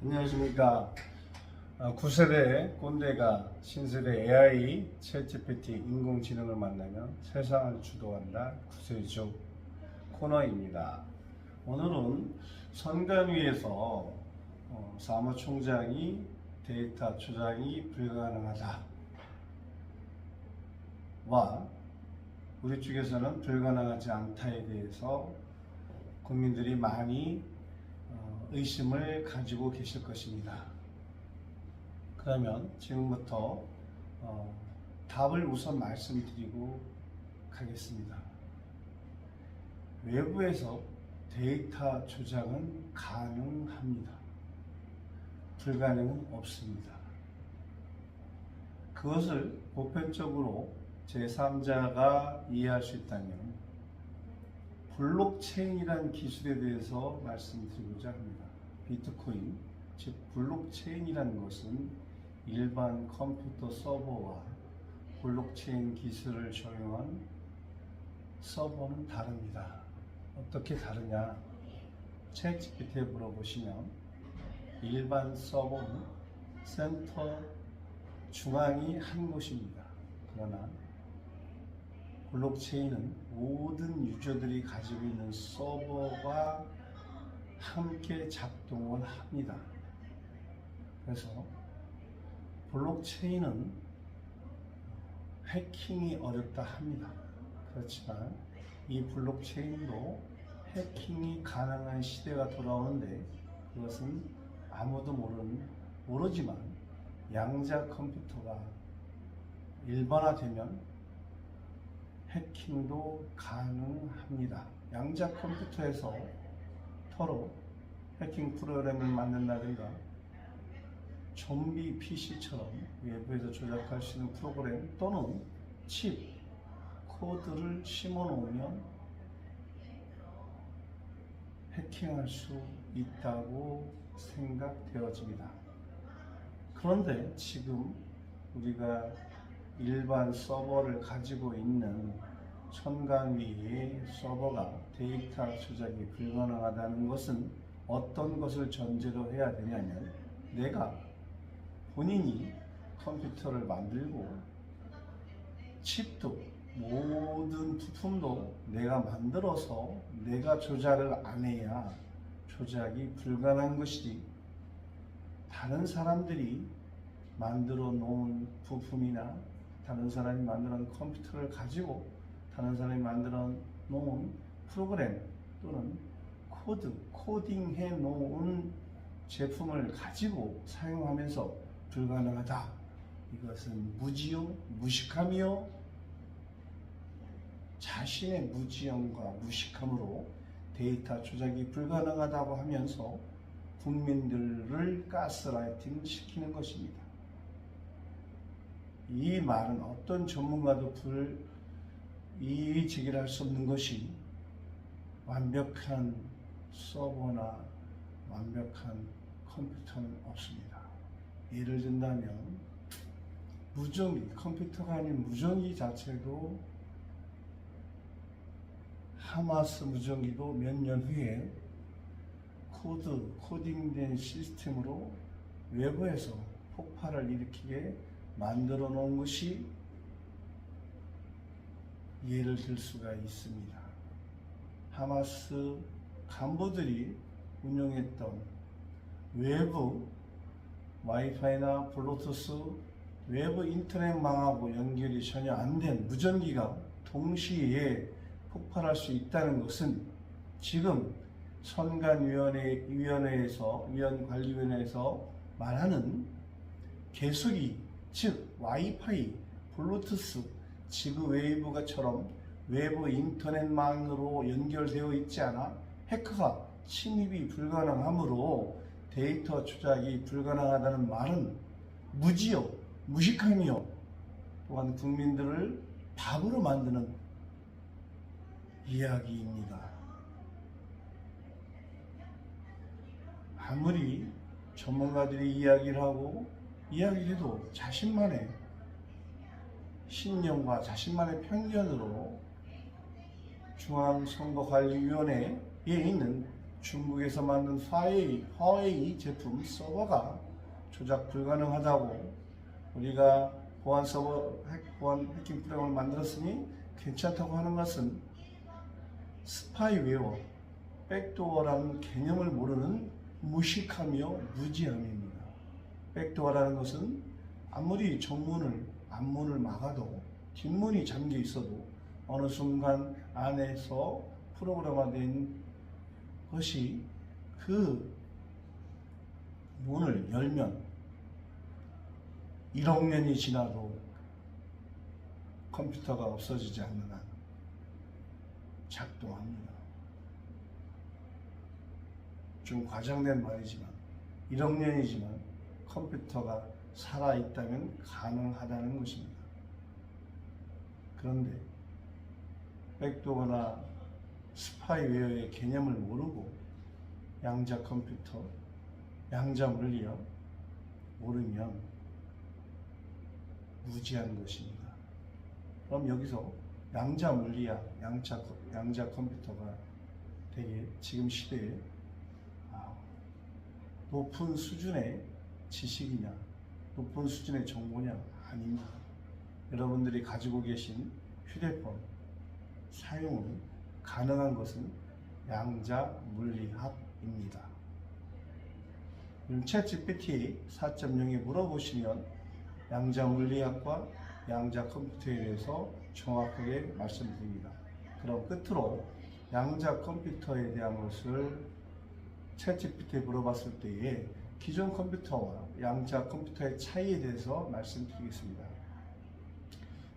안녕하십니까. 9세대 꼰대가 신세대 AI 챗GPT 인공지능을 만나면 세상을 주도한다 구세주 코너입니다. 오늘은 선관위에서 사무총장이 데이터 조작이 불가능하다 와 우리 쪽에서는 불가능하지 않다에 대해서 국민들이 많이 의심을 가지고 계실 것입니다. 그러면 지금부터 답을 우선 말씀드리고 가겠습니다. 외부에서 데이터 조작은 가능합니다. 불가능은 없습니다. 그것을 보편적으로 제3자가 이해할 수 있다면 블록체인이라는 기술에 대해서 말씀드리고자 합니다. 비트코인, 즉 블록체인이라는 것은 일반 컴퓨터 서버와 블록체인 기술을 적용한 서버는 다릅니다. 어떻게 다르냐? 챗GPT에 물어보시면 일반 서버는 센터 중앙이 한 곳입니다. 그러나 블록체인은 모든 유저들이 가지고 있는 서버와 함께 작동을 합니다. 그래서 블록체인은 해킹이 어렵다 합니다. 그렇지만 이 블록체인도 해킹이 가능한 시대가 돌아오는데 그것은 아무도 모르지만 양자 컴퓨터가 일반화되면 해킹도 가능합니다. 양자 컴퓨터에서 서로 해킹 프로그램을 만든다든가 좀비 PC처럼 외부에서 조작할 수 있는 프로그램 또는 칩, 코드를 심어 놓으면 해킹할 수 있다고 생각되어집니다. 그런데 지금 우리가 일반 서버를 가지고 있는 선관위의 서버가 데이터 조작이 불가능하다는 것은 어떤 것을 전제로 해야 되냐면 내가 본인이 컴퓨터를 만들고 칩도 모든 부품도 내가 만들어서 내가 조작을 안 해야 조작이 불가능한 것이지 다른 사람들이 만들어 놓은 부품이나 다른 사람이 만들어 놓은 컴퓨터를 가지고 다른 사람이 만들어 놓은 프로그램 또는 코딩해 놓은 제품을 가지고 사용하면서 불가능하다. 이것은 무지요, 무식함이요. 자신의 무지함과 무식함으로 데이터 조작이 불가능하다고 하면서 국민들을 가스라이팅 시키는 것입니다. 이 말은 어떤 전문가도 이의 제기를 할 수 없는 것이 완벽한 서버나 완벽한 컴퓨터는 없습니다. 예를 든다면 무전기, 컴퓨터가 아닌 무전기 자체도 하마스 무전기도 몇 년 후에 코딩된 시스템으로 외부에서 폭발을 일으키게 만들어 놓은 것이 예를 들 수가 있습니다. 하마스 간부들이 운영했던 외부 와이파이나 블루투스 외부 인터넷망하고 연결이 전혀 안 된 무전기가 동시에 폭발할 수 있다는 것은 지금 위원관리위원회에서 말하는 계속이 즉 와이파이, 블루투스, 지구 웨이브가처럼 외부 인터넷망으로 연결되어 있지 않아 해커가 침입이 불가능하므로 데이터 조작이 불가능하다는 말은 무지요, 무식함이요. 또한 국민들을 바보로 만드는 이야기입니다. 아무리 전문가들이 이야기를 해도 자신만의 신념과 자신만의 편견으로 중앙선거관리위원회에 있는 중국에서 만든 화웨이 제품 서버가 조작 불가능하다고 우리가 보안 해킹 프로그램을 만들었으니 괜찮다고 하는 것은 스파이웨어, 백도어라는 개념을 모르는 무식하며 무지함입니다. 백도어라는 것은 아무리 앞문을 막아도 뒷문이 잠겨 있어도 어느 순간 안에서 프로그램화된 것이 그 문을 열면 1억 년이 지나도 컴퓨터가 없어지지 않는 한 작동합니다. 좀 과장된 말이지만 1억 년이지만 컴퓨터가 살아있다면 가능하다는 것입니다. 그런데 백도어나 스파이웨어의 개념을 모르고 양자 컴퓨터, 양자 물리학 모르면 무지한 것입니다. 그럼 여기서 양자 물리학, 양자 컴퓨터가 되게 지금 시대에 높은 수준의 지식이냐, 높은 수준의 정보냐? 아닙니다. 여러분들이 가지고 계신 휴대폰 사용이 가능한 것은 양자 물리학입니다. 챗GPT 4.0에 물어보시면 양자 물리학과 양자 컴퓨터에 대해서 정확하게 말씀드립니다. 그럼 끝으로 양자 컴퓨터에 대한 것을 챗GPT에 물어봤을 때에 기존 컴퓨터와 양자 컴퓨터의 차이에 대해서 말씀드리겠습니다.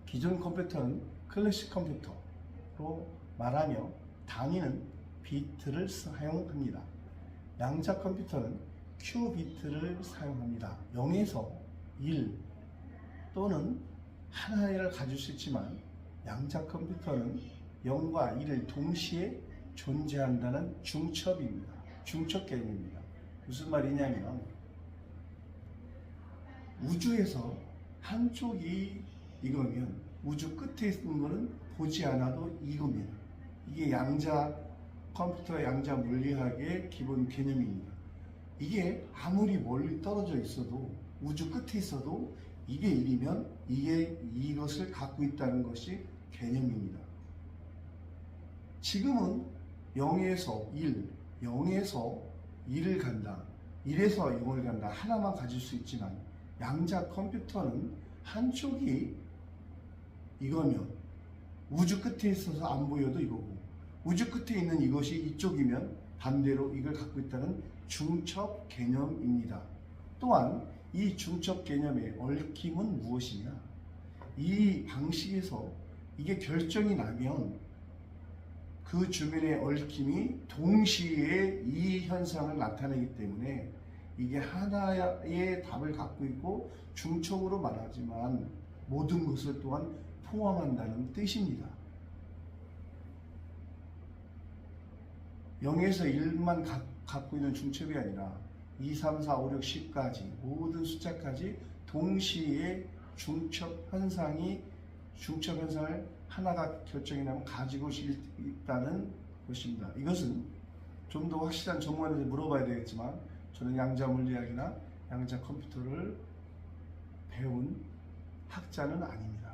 기존 컴퓨터는 클래식 컴퓨터로 말하며 단위는 비트를 사용합니다. 양자 컴퓨터는 큐비트를 사용합니다. 0에서 1 또는 하나를 가질 수 있지만 양자 컴퓨터는 0과 1을 동시에 존재한다는 중첩입니다. 중첩 개념입니다. 무슨 말이냐면 우주에서 한쪽이 이거면 우주 끝에 있는 거는 보지 않아도 이겁니다. 이게 양자 컴퓨터, 양자 물리학의 기본 개념입니다. 이게 아무리 멀리 떨어져 있어도 우주 끝에 있어도 이게 1이면 이게 이것을 갖고 있다는 것이 개념입니다. 지금은 0에서 1, 0에서 1을 간다, 1에서 0을 간다 하나만 가질 수 있지만 양자 컴퓨터는 한쪽이 이거면 우주 끝에 있어서 안 보여도 이거고 우주 끝에 있는 이것이 이쪽이면 반대로 이걸 갖고 있다는 중첩 개념입니다. 또한 이 중첩 개념의 얽힘은 무엇이냐? 이 방식에서 이게 결정이 나면 그 주변의 얽힘이 동시에 이 현상을 나타내기 때문에 이게 하나의 답을 갖고 있고 중첩으로 말하지만 모든 것을 또한 포함한다는 뜻입니다. 0에서 1만 갖고 있는 중첩이 아니라 2, 3, 4, 5, 6, 10까지 모든 숫자까지 동시에 중첩 현상을 하나가 결정이 나면 가지고 있다는 것입니다. 이것은 좀 더 확실한 전문가한테 물어봐야 되겠지만 저는 양자 물리학이나 양자 컴퓨터를 배운 학자는 아닙니다.